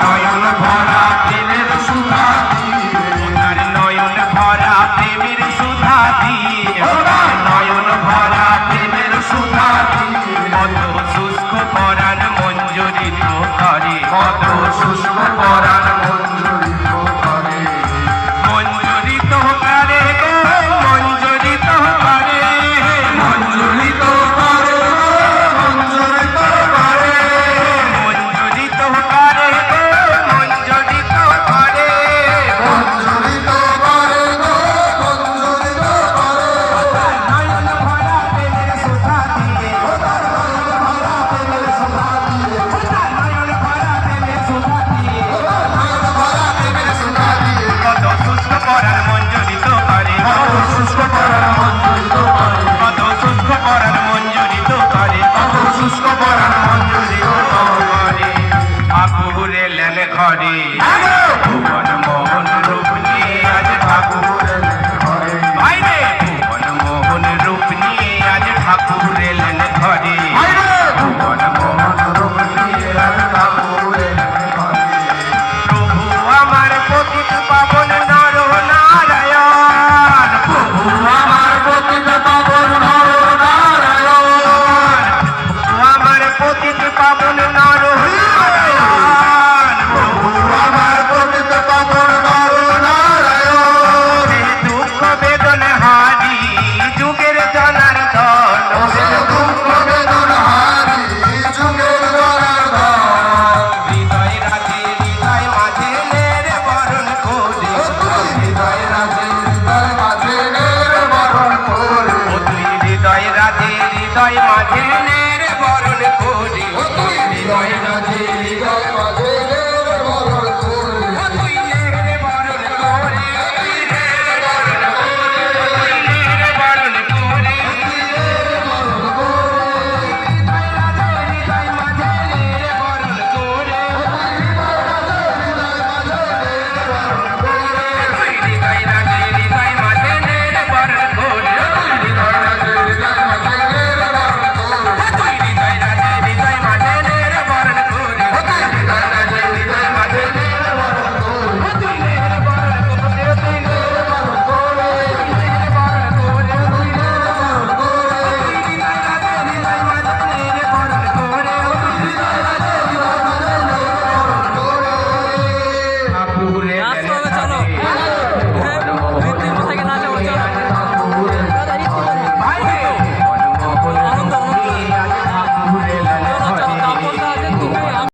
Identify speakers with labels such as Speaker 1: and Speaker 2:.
Speaker 1: নয়ন ভরা প্রেমের সুধা নয়ন ভরা প্রেমের সুধা নয়ন ভরা প্রেমের সুধা কত শুষ্ক পরাণ মঞ্জুরিত করে কত শুষ্ক পরাণ মঞ্জুরিত করে মঞ্জুরিত করে মঞ্জুরিত করে মঞ্জুরিত করে মঞ্জুরিত করে মঞ্জুরিত করে মঞ্জুরিত করে মঞ্জুরিত করে মঞ্জুরিত করে নয়ন ভরা প্রেমের সুধা দিয়ে নয়ন ভরা প্রেমের সুধা দিয়ে নয়ন ভরা প্রেমের সুধা দিয়ে নয়ন ভরা প্রেমের সুধা দিয়ে কত শুষ্ক পরাণ মঞ্জুরিত করে কত শুষ্ক পরাণ মঞ্জুরিত করে কত শুষ্ক পরাণ মঞ্জুরিত করে কত শুষ্ক পরাণ মঞ্জুরিত করে আকুরে লেন ঘরে